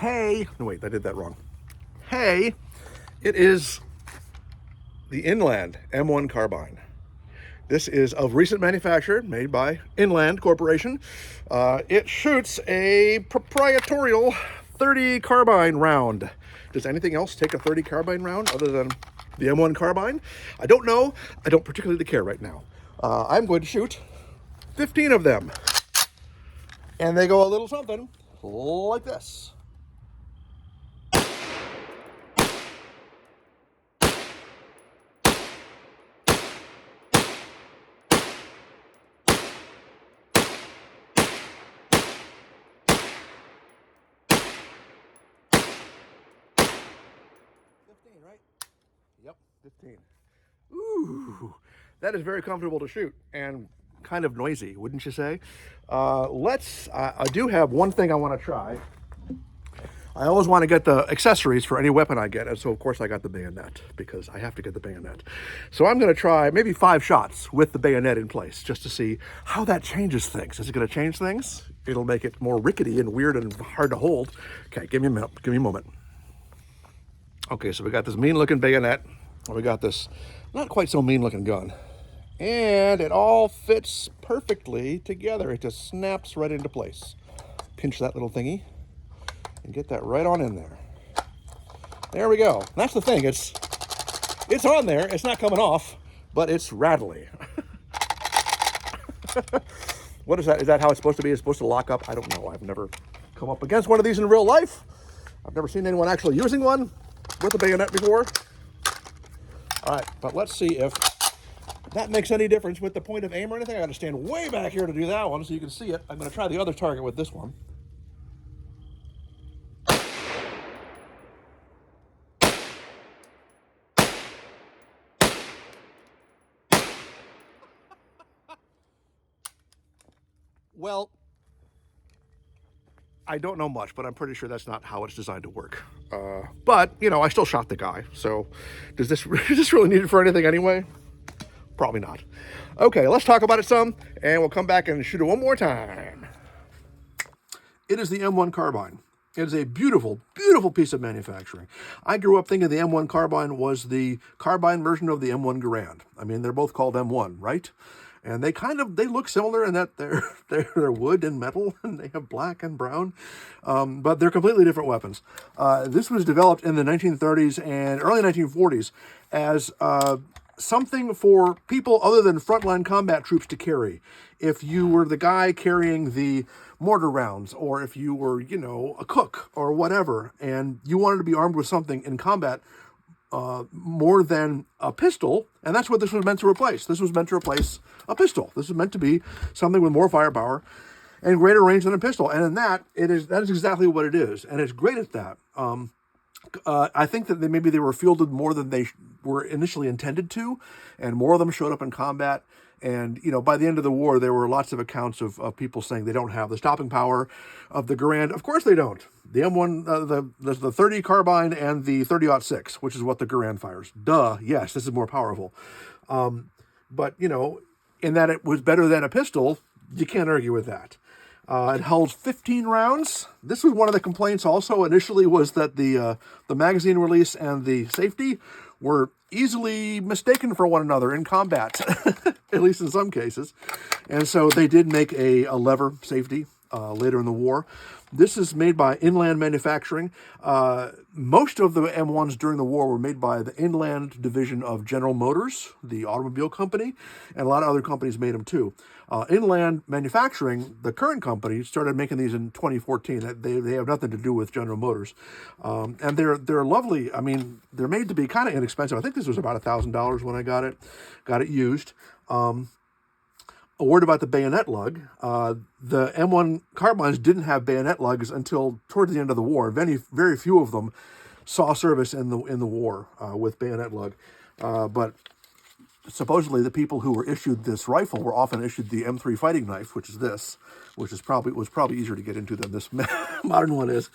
Hey, no wait, I did that wrong. Hey, it is the Inland M1 Carbine. This is of recent manufacture, made by Inland Corporation. It shoots a proprietorial 30 carbine round. Does anything else take a 30 carbine round other than the M1 Carbine? I don't know. I don't particularly care right now. I'm going to shoot 15 of them. And they go a little something like this. Right? Yep, 15. Ooh, that is very comfortable to shoot and kind of noisy, wouldn't you say? I do have one thing I want to try. I always want to get the accessories for any weapon I get, and so of course I got the bayonet because I have to get the bayonet. So I'm going to try maybe 5 shots with the bayonet in place just to see how that changes things. Is it going to change things? It'll make it more rickety and weird and hard to hold. Okay, give me a minute. Give me a moment. Okay, so we got this mean-looking bayonet. We got this not quite so mean-looking gun. And it all fits perfectly together. It just snaps right into place. Pinch that little thingy and get that right on in there. There we go. That's the thing. It's on there. It's not coming off, but it's rattly. What is that? Is that how it's supposed to be? It's supposed to lock up? I don't know. I've never come up against one of these in real life. I've never seen anyone actually using one with a bayonet before. All right, but let's see if that makes any difference with the point of aim or anything. I got to stand way back here to do that one so you can see it. I'm going to try the other target with this one. Well, I don't know much, but I'm pretty sure that's not how it's designed to work. But, you know, I still shot the guy. So is this really needed for anything anyway? Probably not. Okay, let's talk about it some, and we'll come back and shoot it one more time. It is the M1 Carbine. It is a beautiful, beautiful piece of manufacturing. I grew up thinking the M1 Carbine was the carbine version of the M1 Garand. I mean, they're both called M1, right? And they look similar in that they're wood and metal, and they have black and brown, but they're completely different weapons. This was developed in the 1930s and early 1940s as something for people other than frontline combat troops to carry. If you were the guy carrying the mortar rounds, or if you were, you know, a cook or whatever, and you wanted to be armed with something in combat more than a pistol, and that's what this was meant to replace. This was meant to replace a pistol. This was meant to be something with more firepower and greater range than a pistol. And in that is exactly what it is, and it's great at that. I think that maybe they were fielded more than they were initially intended to, and more of them showed up in combat. And, you know, by the end of the war, there were lots of accounts of people saying they don't have the stopping power of the Garand. Of course they don't. The M1, the 30 carbine and the 30-06, which is what the Garand fires. Duh, yes, this is more powerful. But, you know, in that it was better than a pistol, you can't argue with that. It held 15 rounds. This was one of the complaints also initially, was that the magazine release and the safety were easily mistaken for one another in combat, at least in some cases. And so they did make a lever safety later in the war. This is made by Inland Manufacturing. Most of the M1s during the war were made by the Inland division of General Motors, the automobile company, and a lot of other companies made them too. Inland Manufacturing, the current company, started making these in 2014. They have nothing to do with General Motors. And they're lovely. I mean, they're made to be kind of inexpensive. I think this was about $1,000 when I got it used. A word about the bayonet lug. The M1 carbines didn't have bayonet lugs until towards the end of the war. Very few of them saw service in the war with bayonet lug. But supposedly the people who were issued this rifle were often issued the M3 fighting knife, which is this, which was probably easier to get into than this modern one is.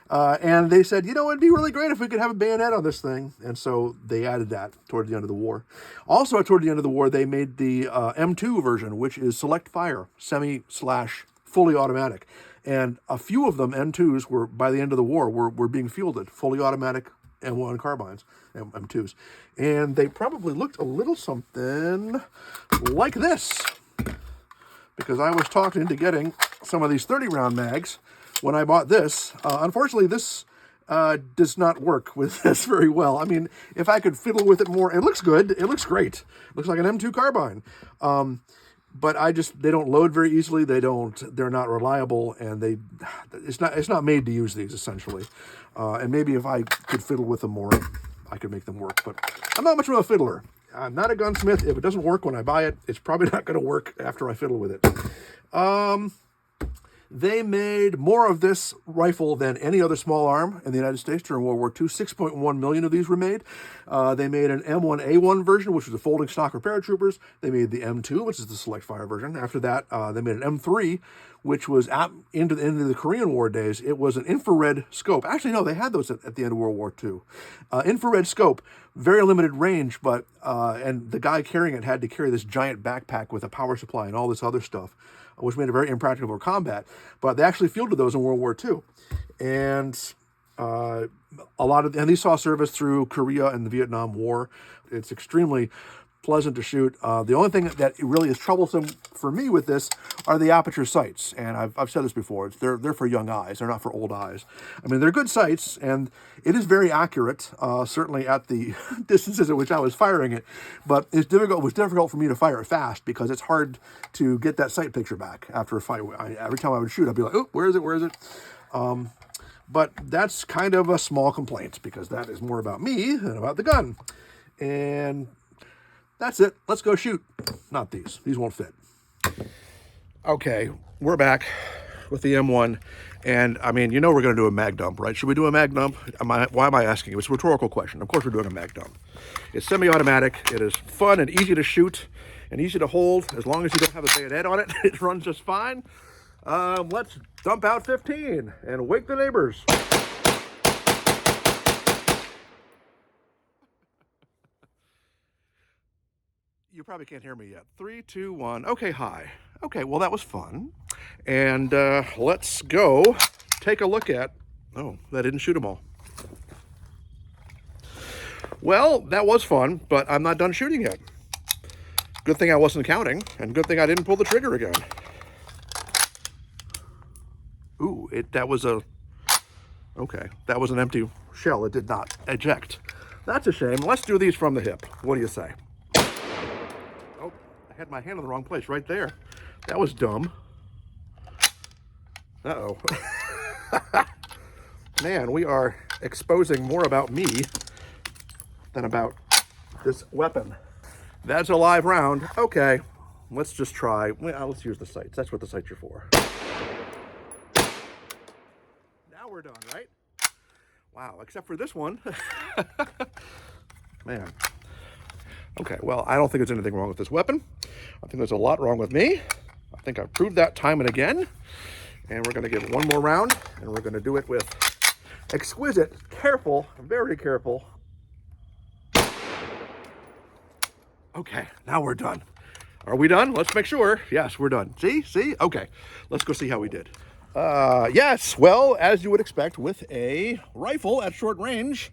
And they said, you know, it'd be really great if we could have a bayonet on this thing. And so they added that toward the end of the war. Also, toward the end of the war, they made the M2 version, which is select fire, semi/fully automatic. And a few of them, M2s, were, by the end of the war, were being fielded, fully automatic M1 carbines, M2s. And they probably looked a little something like this, because I was talked into getting some of these 30-round mags when I bought this. Unfortunately, this does not work with this very well. I mean, if I could fiddle with it more, it looks good. It looks great. It looks like an M2 carbine. But they don't load very easily. They're not reliable, and it's not made to use these, essentially. And maybe if I could fiddle with them more, I could make them work. But I'm not much of a fiddler. I'm not a gunsmith. If it doesn't work when I buy it, it's probably not going to work after I fiddle with it. They made more of this rifle than any other small arm in the United States during World War II. 6.1 million of these were made. They made an M1A1 version, which was a folding stock for paratroopers. They made the M2, which is the select fire version. After that, they made an M3, which was into the Korean War days. It was an infrared scope. Actually, no, they had those at the end of World War II. Infrared scope, very limited range, but and the guy carrying it had to carry this giant backpack with a power supply and all this other stuff, which made it very impractical for combat. But they actually fielded those in World War II. And these saw service through Korea and the Vietnam War. It's extremely pleasant to shoot. The only thing that really is troublesome for me with this are the aperture sights. And I've said this before, they're for young eyes, they're not for old eyes. I mean, they're good sights, and it is very accurate, certainly at the distances at which I was firing it. But it was difficult for me to fire it fast, because it's hard to get that sight picture back after a fight. Every time I would shoot, I'd be like, oh, where is it? But that's kind of a small complaint, because that is more about me than about the gun. And that's it. Let's go shoot. Not these. These won't fit. Okay, we're back with the M1. And, I mean, we're going to do a mag dump, right? Should we do a mag dump? Why am I asking you? It's a rhetorical question. Of course we're doing a mag dump. It's semi-automatic. It is fun and easy to shoot and easy to hold. As long as you don't have a bayonet on it, it runs just fine. Let's dump out 15 and wake the neighbors. You probably can't hear me yet. 3, 2, 1. Okay, hi. Okay, well, that was fun. And let's go take a look at... Oh, that didn't shoot them all. Well, that was fun, but I'm not done shooting yet. Good thing I wasn't counting, and good thing I didn't pull the trigger again. Ooh, that was an empty shell. It did not eject. That's a shame. Let's do these from the hip. What do you say? Oh, I had my hand in the wrong place right there. That was dumb. Uh-oh. Man, we are exposing more about me than about this weapon. That's a live round. Okay, let's just try. Well, let's use the sights. That's what the sights are for. Now we're done, right? Wow, except for this one. Man. Okay, well, I don't think there's anything wrong with this weapon. I think there's a lot wrong with me. I think I've proved that time and again. And we're going to give one more round, and we're going to do it with exquisite, careful, very careful. Okay, now we're done. Are we done? Let's make sure. Yes, we're done. See? Okay, let's go see how we did. Yes, well, as you would expect with a rifle at short range,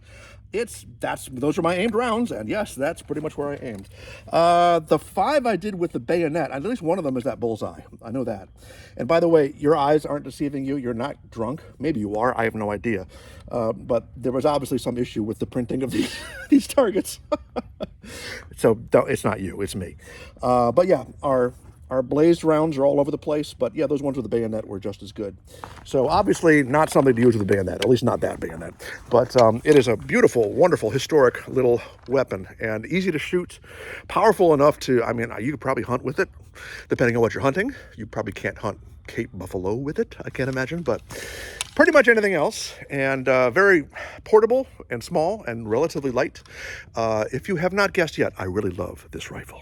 those are my aimed rounds, and yes, that's pretty much where I aimed. The 5 I did with the bayonet, at least one of them is that bullseye. I know that. And by the way, your eyes aren't deceiving you. You're not drunk. Maybe you are. I have no idea. But there was obviously some issue with the printing of these targets. So it's not you, it's me. But yeah, our blazed rounds are all over the place, but yeah, those ones with the bayonet were just as good. So obviously not something to use with a bayonet, at least not that bayonet. But it is a beautiful, wonderful, historic little weapon, and easy to shoot, powerful enough to, I mean, you could probably hunt with it, depending on what you're hunting. You probably can't hunt Cape buffalo with it, I can't imagine, but pretty much anything else. And very portable and small and relatively light. If you have not guessed yet, I really love this rifle.